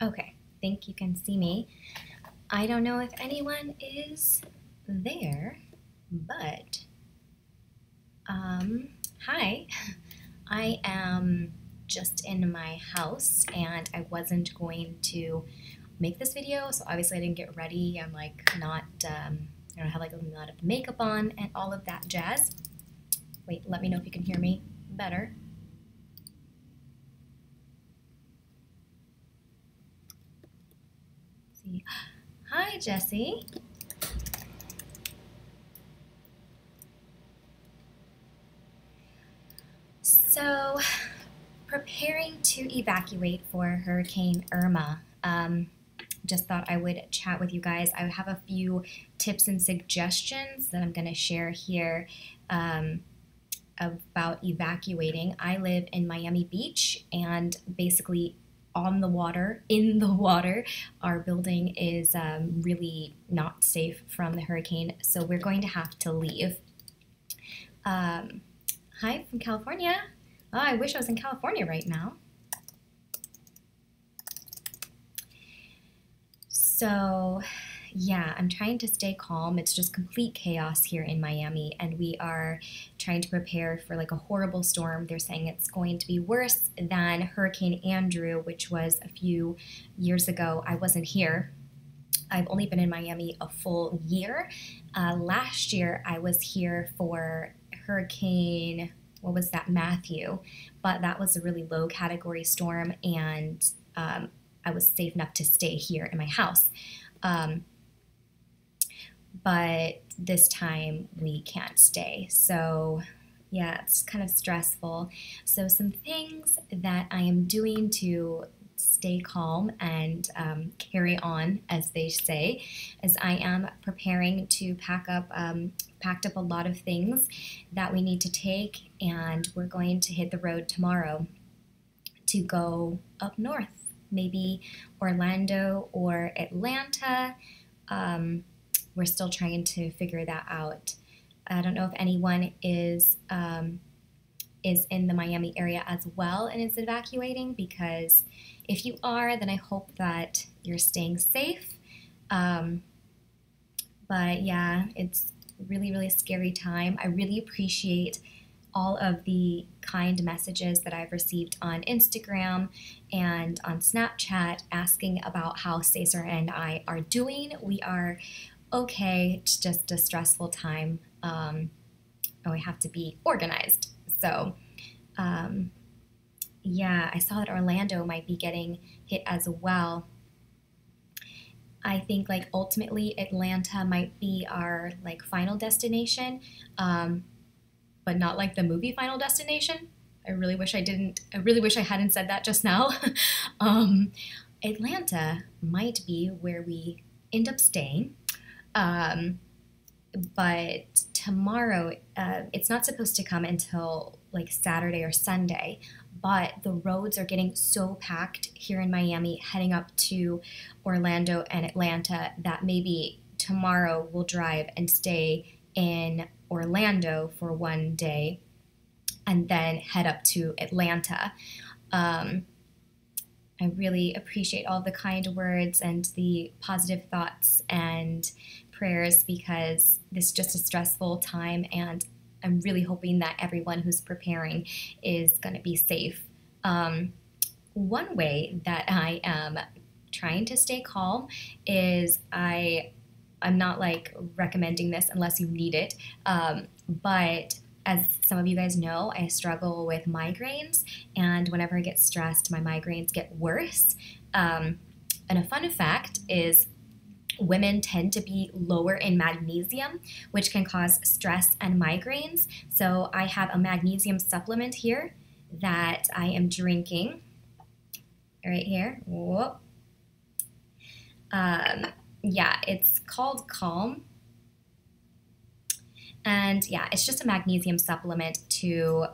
Okay, think you can see me. I don't know if anyone is there, but hi. I am just in my house and I wasn't going to make this video, so obviously I didn't get ready. I'm like not, I don't have like a lot of makeup on and all of that jazz. Wait, let me know if you can hear me better. Let's see. Hi, Jessie. So, preparing to evacuate for Hurricane Irma. Just thought I would chat with you guys. I have a few tips and suggestions that I'm going to share here about evacuating. I live in Miami Beach, and basically on the water, in the water, our building is really not safe from the hurricane, so we're going to have to leave. Hi from California. Oh, I wish I was in California right now. So, yeah, I'm trying to stay calm. It's just complete chaos here in Miami, and we are trying to prepare for like a horrible storm. They're saying it's going to be worse than Hurricane Andrew, which was a few years ago. I wasn't here. I've only been in Miami a full year. Last year, I was here for Hurricane, what was that, Matthew, but that was a really low category storm, and I was safe enough to stay here in my house. But this time we can't stay. So yeah, it's kind of stressful. So some things that I am doing to stay calm and carry on, as they say, is I am preparing to packed up a lot of things that we need to take, and we're going to hit the road tomorrow to go up north, maybe Orlando or Atlanta. We're still trying to figure that out. I don't know if anyone is in the Miami area as well and is evacuating, because if you are, then I hope that you're staying safe. But yeah, it's really, really scary time. I really appreciate all of the kind messages that I've received on Instagram and on Snapchat asking about how Cesar and I are doing. We are okay. It's just a stressful time. And we have to be organized. So, yeah, I saw that Orlando might be getting hit as well. I think like ultimately Atlanta might be our like final destination, but not like the movie Final Destination. I really wish I hadn't said that just now. Atlanta might be where we end up staying. But tomorrow, it's not supposed to come until like Saturday or Sunday, but the roads are getting so packed here in Miami heading up to Orlando and Atlanta that maybe tomorrow we'll drive and stay in Orlando for one day and then head up to Atlanta. I really appreciate all the kind words and the positive thoughts and prayers, because this is just a stressful time, and I'm really hoping that everyone who's preparing is going to be safe. One way that I am trying to stay calm is I'm not like recommending this unless you need it, but as some of you guys know, I struggle with migraines, and whenever I get stressed, my migraines get worse. And a fun fact is women tend to be lower in magnesium, which can cause stress and migraines. So I have a magnesium supplement here that I am drinking right here. Whoop. Yeah, it's called Calm. And yeah, it's just a magnesium supplement to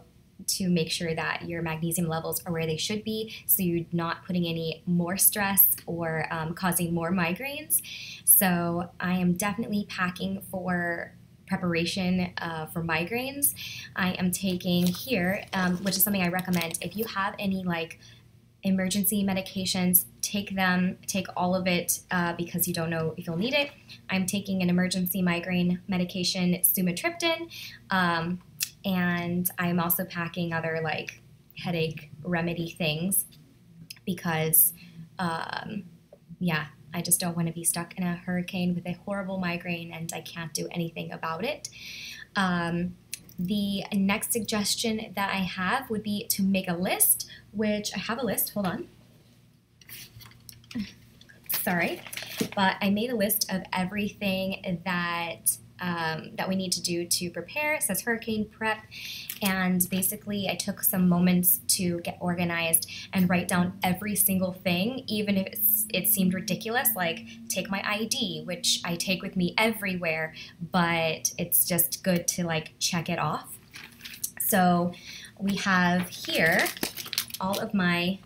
make sure that your magnesium levels are where they should be, so you're not putting any more stress or causing more migraines. So I am definitely packing for preparation for migraines. I am taking here, which is something I recommend if you have emergency medications, take them, take all of it because you don't know if you'll need it. I'm taking an emergency migraine medication, sumatriptan, and I'm also packing other like headache remedy things because, yeah, I just don't want to be stuck in a hurricane with a horrible migraine and I can't do anything about it. The next suggestion that I have would be to make a list, which I have a list, hold on. Sorry, but I made a list of everything that that we need to do to prepare. It says hurricane prep, and basically I took some moments to get organized and write down every single thing, even if it seemed ridiculous, like take my ID, which I take with me everywhere, but it's just good to like check it off. So we have here all of my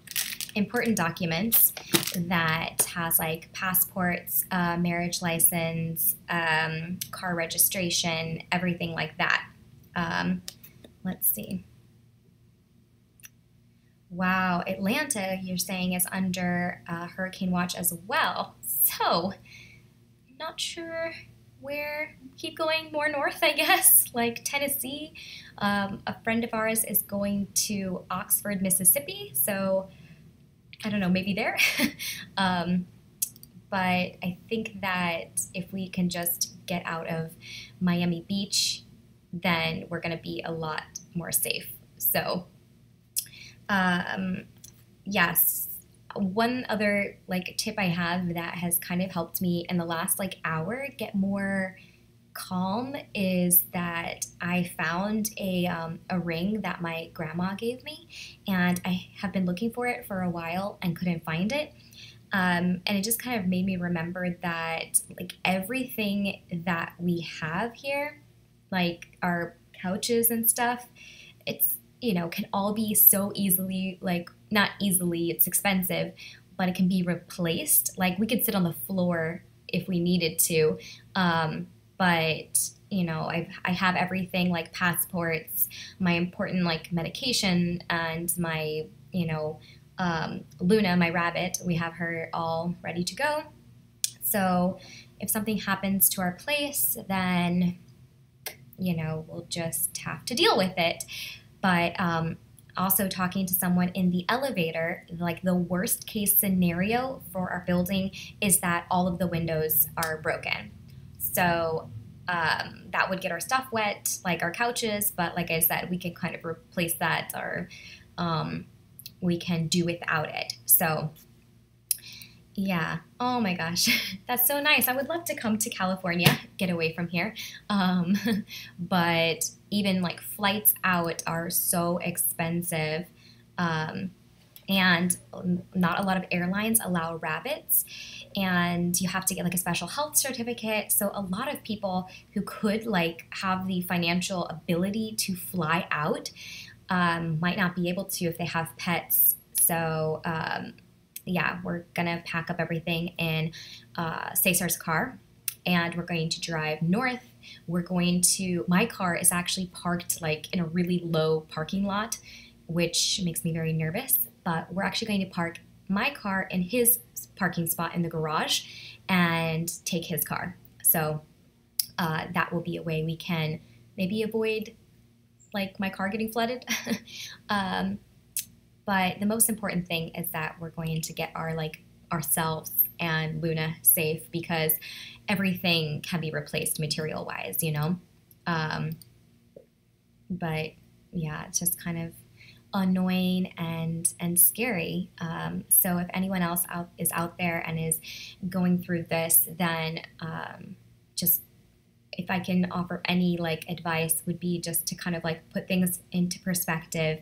important documents that has like passports, marriage license, car registration, everything like that. Let's see. Wow, Atlanta, you're saying, is under hurricane watch as well. So, not sure where. Keep going more north, I guess, like Tennessee. A friend of ours is going to Oxford, Mississippi, so I don't know, maybe there. But I think that if we can just get out of Miami Beach, then we're going to be a lot more safe. So, yes, one other like tip I have that has kind of helped me in the last like hour get more calm is that I found a ring that my grandma gave me, and I have been looking for it for a while and couldn't find it. And it just kind of made me remember that like everything that we have here, like our couches and stuff, it's, you know, can all be so easily, like not easily, it's expensive, but it can be replaced. Like we could sit on the floor if we needed to. But you know, I have everything like passports, my important like medication, and my, you know, Luna, my rabbit, we have her all ready to go. So if something happens to our place, then, you know, we'll just have to deal with it. But also talking to someone in the elevator, like the worst case scenario for our building is that all of the windows are broken. So that would get our stuff wet, like our couches, but like I said, we can kind of replace that, or we can do without it. So yeah, oh my gosh, that's so nice. I would love to come to California, get away from here. But even like flights out are so expensive. And not a lot of airlines allow rabbits, and you have to get like a special health certificate. So a lot of people who could like have the financial ability to fly out might not be able to if they have pets. So yeah, we're gonna pack up everything in Cesar's car, and we're going to drive north. We're going to, my car is actually parked like in a really low parking lot, which makes me very nervous. But we're actually going to park my car in his parking spot in the garage and take his car. So that will be a way we can maybe avoid like my car getting flooded. But the most important thing is that we're going to get our like ourselves and Luna safe, because everything can be replaced material wise, you know. But yeah, it's just kind of annoying and scary. So if anyone else is out there and is going through this, then just if I can offer any like advice would be just to kind of like put things into perspective,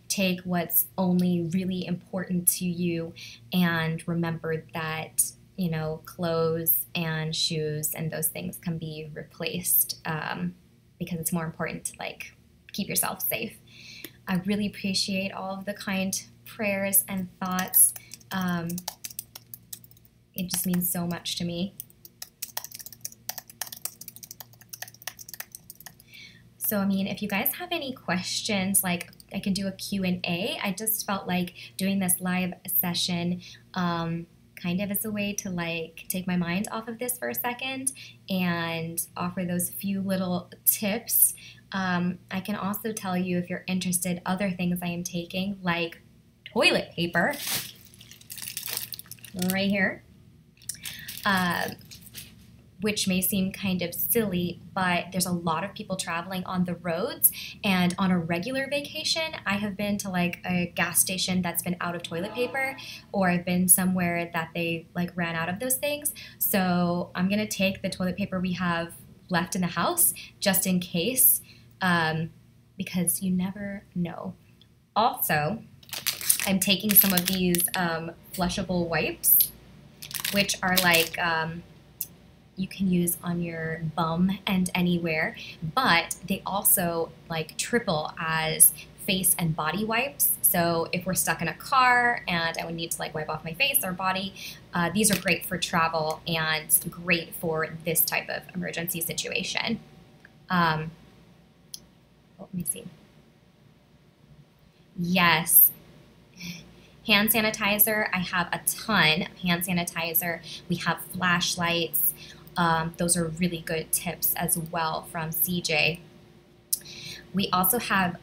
take what's only really important to you, and remember that, you know, clothes and shoes and those things can be replaced, because it's more important to like keep yourself safe. I really appreciate all of the kind prayers and thoughts. It just means so much to me. So, I mean, if you guys have any questions, like I can do a Q&A. I just felt like doing this live session kind of as a way to like take my mind off of this for a second and offer those few little tips. I can also tell you, if you're interested, other things I am taking, like toilet paper right here. Which may seem kind of silly, but there's a lot of people traveling on the roads, and on a regular vacation, I have been to like a gas station that's been out of toilet paper, or I've been somewhere that they like ran out of those things. So I'm gonna take the toilet paper we have left in the house just in case, because you never know. Also, I'm taking some of these flushable wipes, which are like, you can use on your bum and anywhere, but they also like triple as face and body wipes. So if we're stuck in a car and I would need to like wipe off my face or body, these are great for travel and great for this type of emergency situation. Let me see. Yes. Hand sanitizer, I have a ton of hand sanitizer. We have flashlights. Those are really good tips as well from CJ. We also have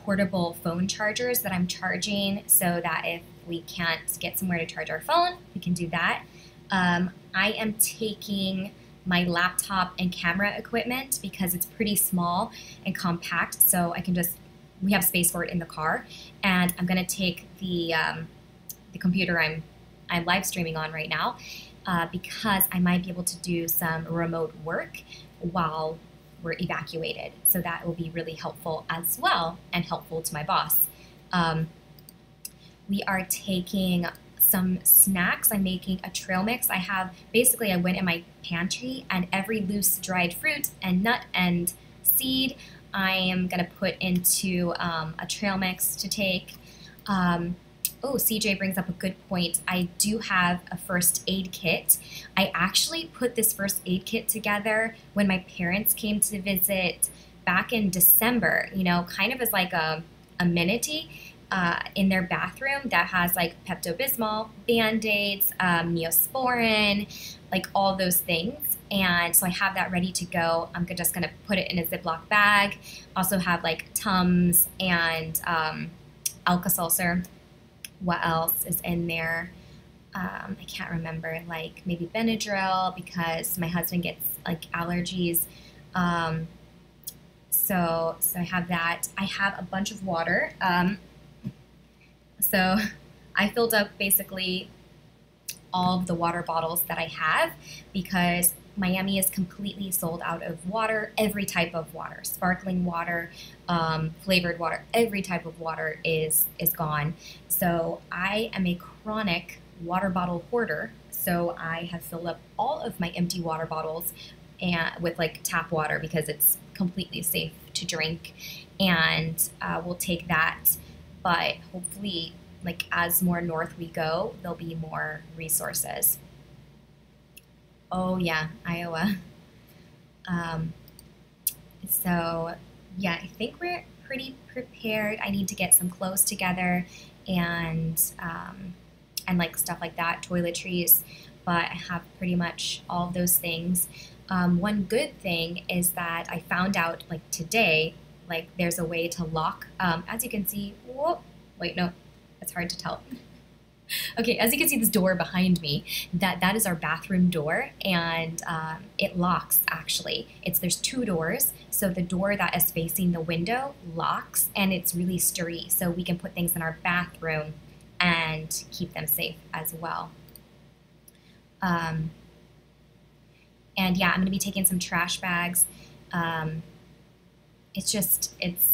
portable phone chargers that I'm charging so that if we can't get somewhere to charge our phone, we can do that. I am taking my laptop and camera equipment because it's pretty small and compact, so I can just, we have space for it in the car. And I'm gonna take the computer I'm live streaming on right now, because I might be able to do some remote work while we're evacuated. So that will be really helpful as well, and helpful to my boss. We are taking some snacks. I'm making a trail mix. I went in my pantry, and every loose dried fruit and nut and seed I am gonna put into a trail mix to take. Oh, CJ brings up a good point. I do have a first aid kit. I actually put this first aid kit together when my parents came to visit back in December, you know, kind of as like a amenity in their bathroom that has like Pepto-Bismol, Band-Aids, Neosporin, like all those things. And so I have that ready to go. I'm just gonna put it in a Ziploc bag. Also have like Tums and Alka-Seltzer. What else is in there? I can't remember, like maybe Benadryl, because my husband gets like allergies. So I have that. I have a bunch of water. So I filled up basically all of the water bottles that I have, because Miami is completely sold out of water, every type of water, sparkling water, flavored water, every type of water is gone. So I am a chronic water bottle hoarder. So I have filled up all of my empty water bottles with like tap water, because it's completely safe to drink, and we'll take that. But hopefully, like as more north we go, there'll be more resources. Oh yeah, Iowa. So yeah, I think we're pretty prepared. I need to get some clothes together and like stuff like that, toiletries, but I have pretty much all of those things. One good thing is that I found out like today, like there's a way to lock, as you can see, whoa, wait, no, it's hard to tell. Okay, as you can see, this door behind me, that is our bathroom door, and it locks actually. There's two doors, so the door that is facing the window locks, and it's really sturdy, so we can put things in our bathroom and keep them safe as well. And yeah, I'm gonna be taking some trash bags. It's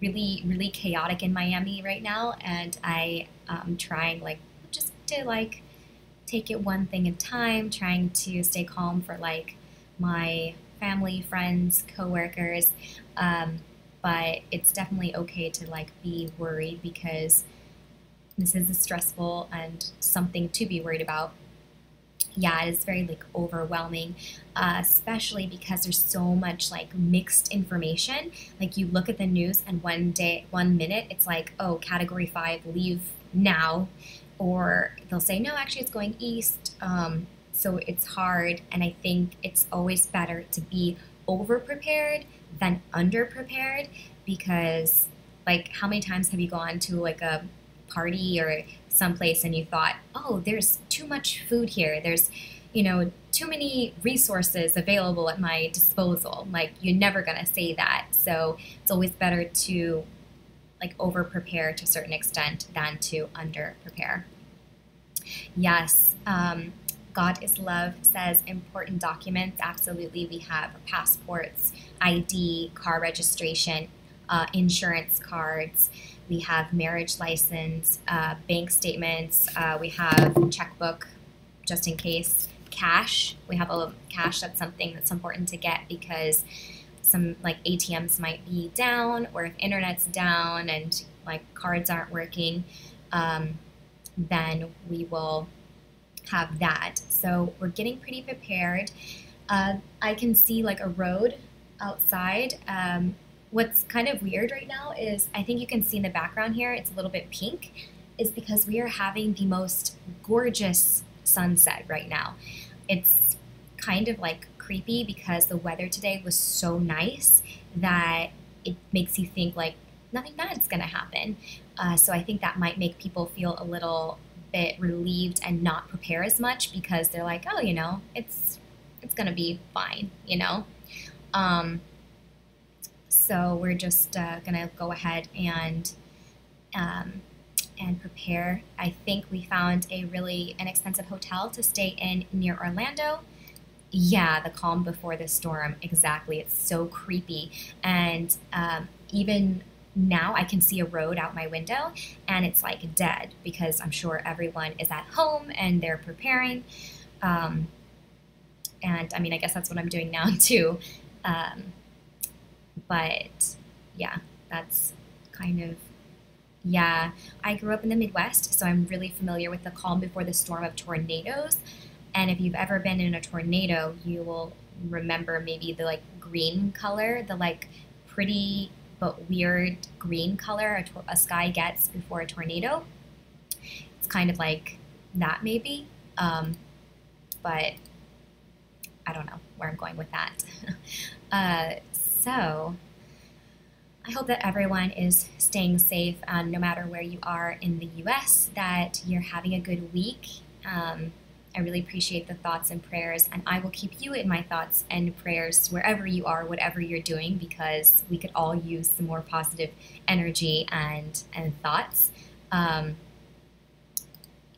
really, really chaotic in Miami right now, and I am trying like just to like take it one thing at a time, trying to stay calm for like my family, friends, coworkers, but it's definitely okay to like be worried, because this is stressful and something to be worried about. Yeah, it is very like overwhelming, especially because there's so much like mixed information. Like you look at the news and one day, 1 minute, it's like, oh, category 5, leave now. Or they'll say, no, actually, it's going east. So it's hard. And I think it's always better to be over prepared than under prepared because, like, how many times have you gone to like a party or someplace and you thought, oh, there's too much food here. There's, too many resources available at my disposal. Like, you're never going to say that. So it's always better to like over prepare to a certain extent than to under prepare. Yes. God is Love says important documents. Absolutely. We have passports, ID, car registration, insurance cards. We have marriage license, bank statements. We have checkbook, just in case. Cash. We have a cash. That's something that's important to get because some like ATMs might be down, or if internet's down and like cards aren't working, then we will have that. So we're getting pretty prepared. I can see like a road outside. What's kind of weird right now is I think you can see in the background here, it's a little bit pink, is because we are having the most gorgeous sunset right now. It's kind of like creepy because the weather today was so nice that it makes you think like nothing bad's gonna happen. So I think that might make people feel a little bit relieved and not prepare as much because they're like, oh, it's gonna be fine, So we're just gonna go ahead and prepare. I think we found a really inexpensive hotel to stay in near Orlando. Yeah, the calm before the storm. Exactly. It's so creepy. And even now I can see a road out my window and it's like dead because I'm sure everyone is at home and they're preparing. And I mean, I guess that's what I'm doing now too. But yeah, that's kind of, yeah. I grew up in the Midwest, so I'm really familiar with the calm before the storm of tornadoes. And if you've ever been in a tornado, you will remember maybe the like green color, the like pretty but weird green color a sky gets before a tornado. It's kind of like that maybe, but I don't know where I'm going with that. So I hope that everyone is staying safe, no matter where you are in the US, that you're having a good week. I really appreciate the thoughts and prayers, and I will keep you in my thoughts and prayers wherever you are, whatever you're doing, because we could all use some more positive energy and thoughts.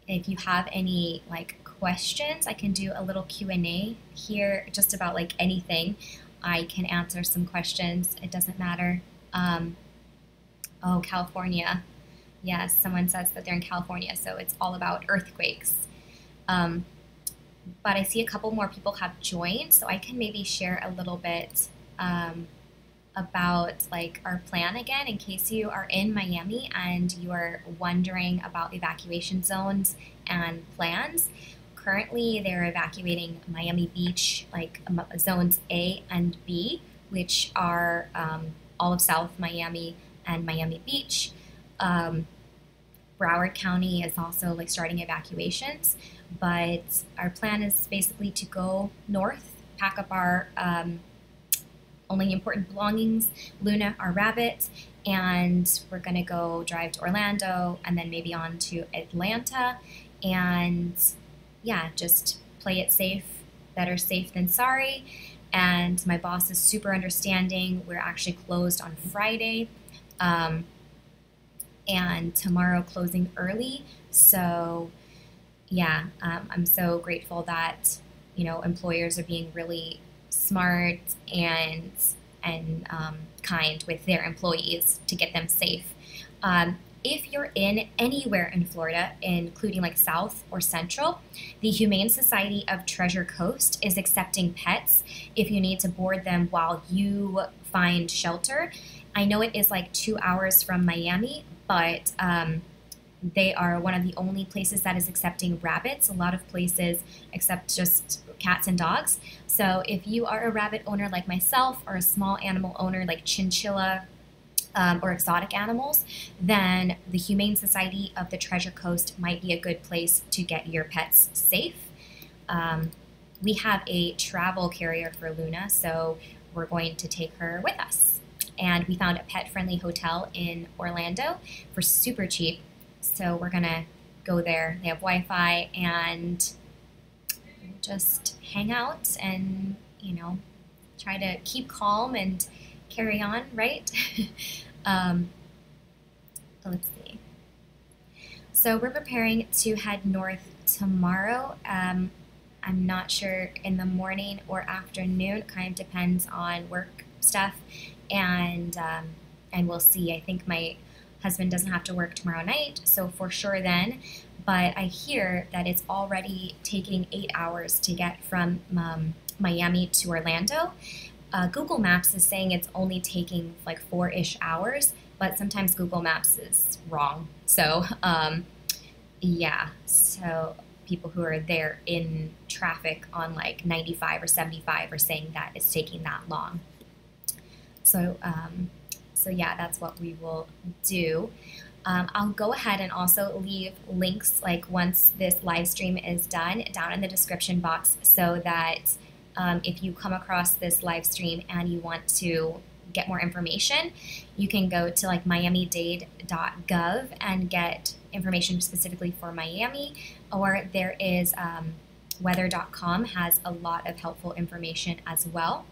If you have any like questions, I can do a little Q&A here, just about like anything. I can answer some questions. It doesn't matter. Oh, California. Yes, someone says that they're in California, so it's all about earthquakes. But I see a couple more people have joined, so I can maybe share a little bit about like our plan again in case you are in Miami and you are wondering about evacuation zones and plans. Currently, they're evacuating Miami Beach, like zones A and B, which are all of South Miami and Miami Beach. Broward County is also like starting evacuations, but our plan is basically to go north, pack up our only important belongings, Luna, our rabbit, and we're gonna go drive to Orlando and then maybe on to Atlanta, and yeah, just play it safe, better safe than sorry. And my boss is super understanding. We're actually closed on Friday. And tomorrow closing early. So yeah, I'm so grateful that, employers are being really smart and kind with their employees to get them safe. If you're in anywhere in Florida, including like South or Central, the Humane Society of Treasure Coast is accepting pets if you need to board them while you find shelter. I know it is like 2 hours from Miami, but They are one of the only places that is accepting rabbits. A lot of places accept just cats and dogs. So if you are a rabbit owner like myself, or a small animal owner like chinchilla, or exotic animals, then the Humane Society of the Treasure Coast might be a good place to get your pets safe. We have a travel carrier for Luna, so we're going to take her with us. And we found a pet-friendly hotel in Orlando for super cheap, so we're gonna go there. They have Wi-Fi, and just hang out and, try to keep calm and carry on, right? um, let's see. So we're preparing to head north tomorrow. I'm not sure in the morning or afternoon. It kind of depends on work stuff, and we'll see. I think my husband doesn't have to work tomorrow night, so for sure then. But I hear that it's already taking 8 hours to get from Miami to Orlando. Google Maps is saying it's only taking like 4-ish hours, but sometimes Google Maps is wrong. So, yeah, so people who are there in traffic on like 95 or 75 are saying that it's taking that long. So, yeah, that's what we will do. I'll go ahead and also leave links, like once this live stream is done, down in the description box, so that if you come across this live stream and you want to get more information, you can go to like miamidade.gov and get information specifically for Miami, or there is weather.com has a lot of helpful information as well.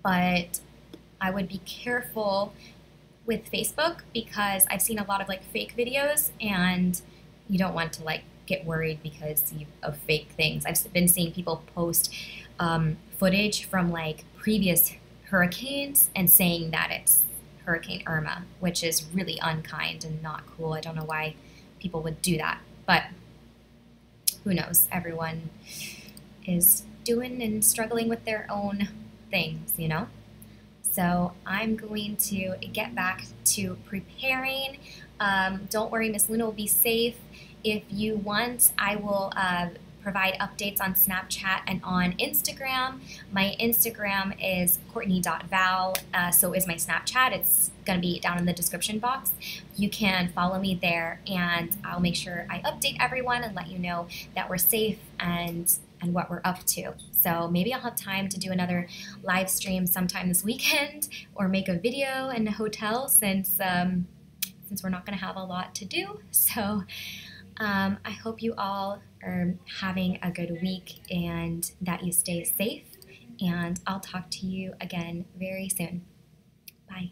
But I would be careful with Facebook, because I've seen a lot of like fake videos, and you don't want to like get worried because of fake things. I've been seeing people post footage from like previous hurricanes and saying that it's Hurricane Irma, which is really unkind and not cool. I don't know why people would do that, but who knows? Everyone is doing and struggling with their own things, So I'm going to get back to preparing. Don't worry, Miss Luna will be safe. If you want, I will provide updates on Snapchat and on Instagram. My Instagram is courtney.val, so is my Snapchat. It's going to be down in the description box. You can follow me there, and I'll make sure I update everyone and let you know that we're safe and what we're up to. So maybe I'll have time to do another live stream sometime this weekend, or make a video in a hotel, since we're not going to have a lot to do. So I hope you all are having a good week and that you stay safe, and I'll talk to you again very soon. Bye.